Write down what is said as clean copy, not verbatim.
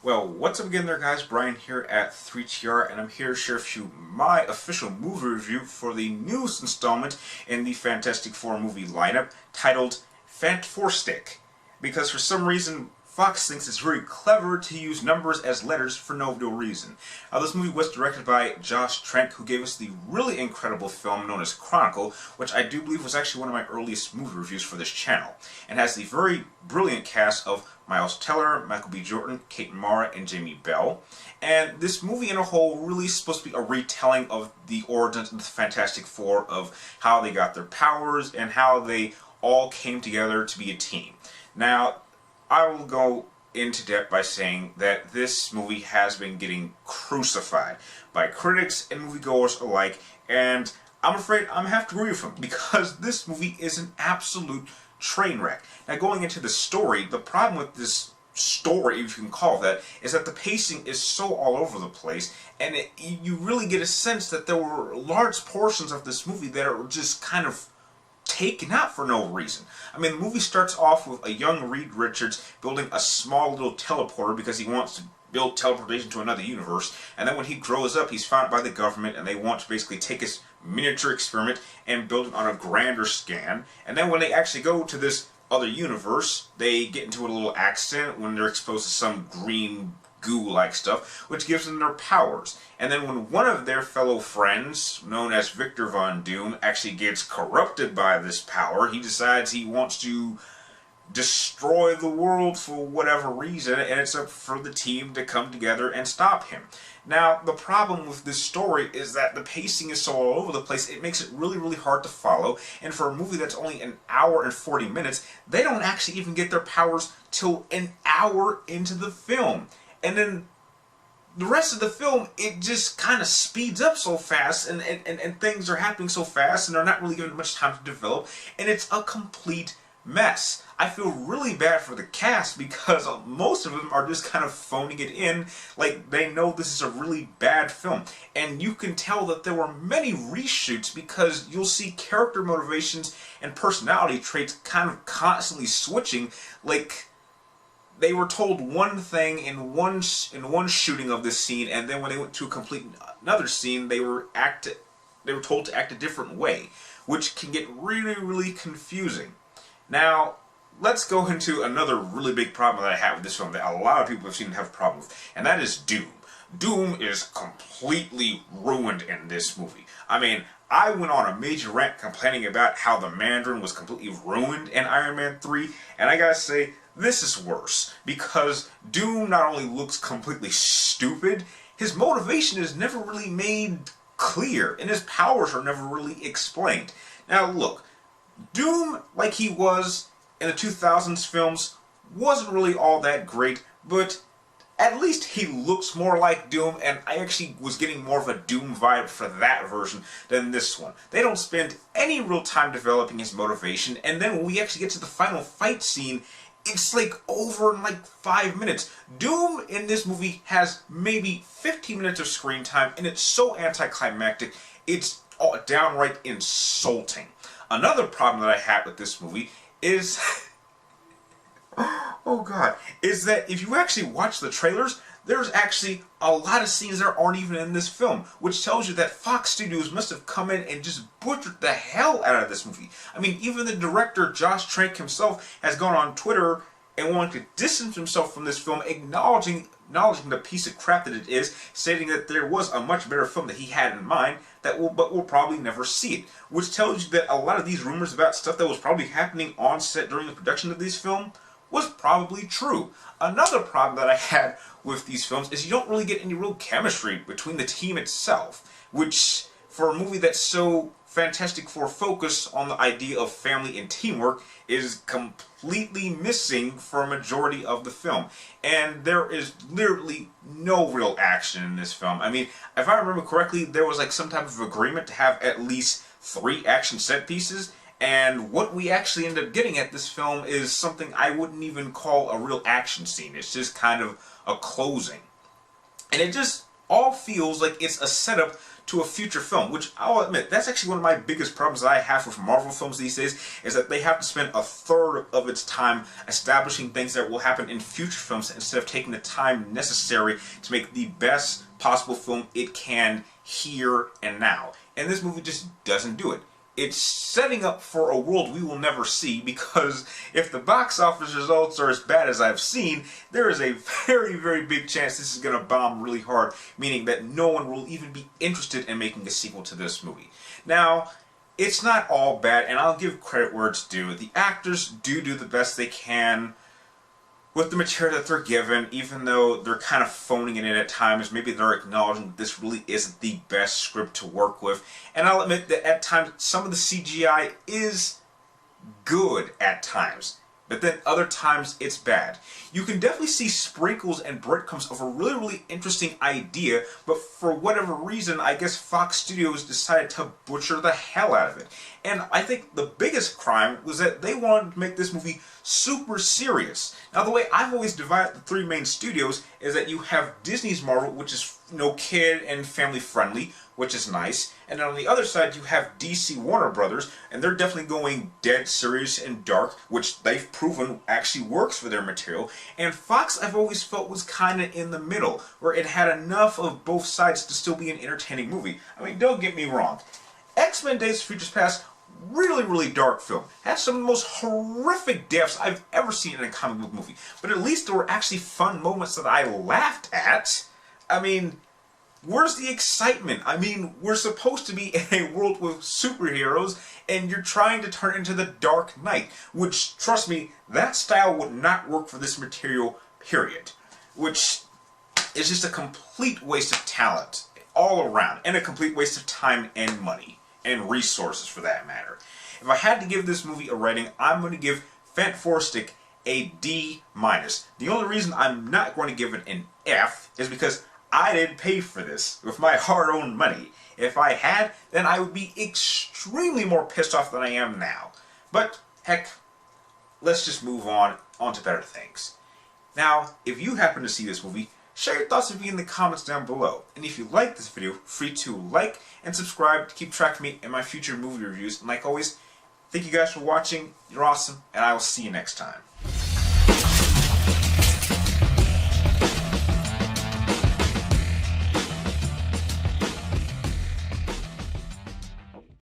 Well, what's up again there, guys? Brian here at 3TR, and I'm here to share with you my official movie review for the newest installment in the Fantastic Four movie lineup, titled Fant Four Stick. Because for some reason, Fox thinks it's very clever to use numbers as letters for no real reason. This movie was directed by Josh Trank, who gave us the really incredible film known as Chronicle, which I do believe was actually one of my earliest movie reviews for this channel, and has the very brilliant cast of Miles Teller, Michael B. Jordan, Kate Mara, and Jamie Bell. And this movie in a whole really is supposed to be a retelling of the origins of the Fantastic Four, of how they got their powers and how they all came together to be a team. Now, I will go into depth by saying that this movie has been getting crucified by critics and moviegoers alike, and I'm afraid I'm going to have to agree with them, because this movie is an absolute train wreck. Now, going into the story, the problem with this story, if you can call it that, is that the pacing is so all over the place, and you really get a sense that there were large portions of this movie that are just kind of taken out for no reason. I mean, the movie starts off with a young Reed Richards building a small little teleporter because he wants to build teleportation to another universe, and then when he grows up, he's found by the government, and they want to basically take his miniature experiment and build it on a grander scan. And then when they actually go to this other universe, they get into a little accident when they're exposed to some green goo-like stuff, which gives them their powers. And then when one of their fellow friends, known as Victor Von Doom, actually gets corrupted by this power, he decides he wants to destroy the world for whatever reason, and it's up for the team to come together and stop him. Now, the problem with this story is that the pacing is so all over the place, it makes it really, really hard to follow, and for a movie that's only an hour and 40 minutes, they don't actually even get their powers till an hour into the film. And then the rest of the film, it just kind of speeds up so fast, and things are happening so fast, and they're not really given much time to develop, and it's a complete mess. I feel really bad for the cast because most of them are just kind of phoning it in, like they know this is a really bad film. And you can tell that there were many reshoots because you'll see character motivations and personality traits kind of constantly switching. Like, they were told one thing in one shooting of this scene, and then when they went to complete another scene, they were told to act a different way, which can get really, really confusing. Now, let's go into another really big problem that I have with this film that a lot of people have seen have a problem with, and that is Doom. Doom is completely ruined in this movie. I mean, I went on a major rant complaining about how the Mandarin was completely ruined in Iron Man 3, and I gotta say, this is worse, because Doom not only looks completely stupid, his motivation is never really made clear, and his powers are never really explained. Now look, Doom, like he was in the 2000s films, wasn't really all that great, but at least he looks more like Doom, and I actually was getting more of a Doom vibe for that version than this one. They don't spend any real time developing his motivation, and then when we actually get to the final fight scene, it's like over in like 5 minutes. Doom in this movie has maybe 15 minutes of screen time, and it's so anticlimactic, it's downright insulting. Another problem that I had with this movie is, oh god, is that if you actually watch the trailers, there's actually a lot of scenes that aren't even in this film, which tells you that Fox Studios must have come in and just butchered the hell out of this movie. I mean, even the director, Josh Trank himself, has gone on Twitter and wanted to distance himself from this film, acknowledging the piece of crap that it is, stating that there was a much better film that he had in mind, but we'll probably never see it. Which tells you that a lot of these rumors about stuff that was probably happening on set during the production of this film was probably true. Another problem that I had with these films is you don't really get any real chemistry between the team itself, which, for a movie that's so Fantastic Four focused on the idea of family and teamwork, is completely missing for a majority of the film. And there is literally no real action in this film. I mean, if I remember correctly, there was like some type of agreement to have at least 3 action set pieces, and what we actually end up getting at this film is something I wouldn't even call a real action scene. It's just kind of a closing. And it just all feels like it's a setup to a future film, which I'll admit, that's actually one of my biggest problems that I have with Marvel films these days, is that they have to spend a third of its time establishing things that will happen in future films instead of taking the time necessary to make the best possible film it can here and now. And this movie just doesn't do it. It's setting up for a world we will never see, because if the box office results are as bad as I've seen, there is a very, very big chance this is going to bomb really hard, meaning that no one will even be interested in making a sequel to this movie. Now, it's not all bad, and I'll give credit where it's due. The actors do the best they can with the material that they're given, even though they're kind of phoning it in at times. Maybe they're acknowledging that this really isn't the best script to work with. And I'll admit that at times, some of the CGI is good at times, but then other times it's bad. You can definitely see sprinkles and breadcrumbs of a really, really interesting idea, but for whatever reason, I guess Fox Studios decided to butcher the hell out of it. And I think the biggest crime was that they wanted to make this movie super serious. Now, the way I've always divided the three main studios is that you have Disney's Marvel, which is, kid and family friendly, which is nice. And then on the other side, you have DC Warner Brothers, and they're definitely going dead serious and dark, which they've proven actually works for their material. And Fox, I've always felt, was kind of in the middle, where it had enough of both sides to still be an entertaining movie. I mean, don't get me wrong. X-Men Days of Future Past, really, really dark film. Has some of the most horrific deaths I've ever seen in a comic book movie. But at least there were actually fun moments that I laughed at. I mean, where's the excitement? I mean, we're supposed to be in a world with superheroes, and you're trying to turn into the Dark Knight, which, trust me, that style would not work for this material, period. Which is just a complete waste of talent all around, and a complete waste of time and money, and resources for that matter. If I had to give this movie a rating, I'm going to give Fantastic a D-. The only reason I'm not going to give it an F is because I didn't pay for this with my hard-earned money. If I had, then I would be extremely more pissed off than I am now. But, heck, let's just move on to better things. Now, if you happen to see this movie, share your thoughts with me in the comments down below. And if you like this video, free to like and subscribe to keep track of me and my future movie reviews. And like always, thank you guys for watching. You're awesome, and I will see you next time.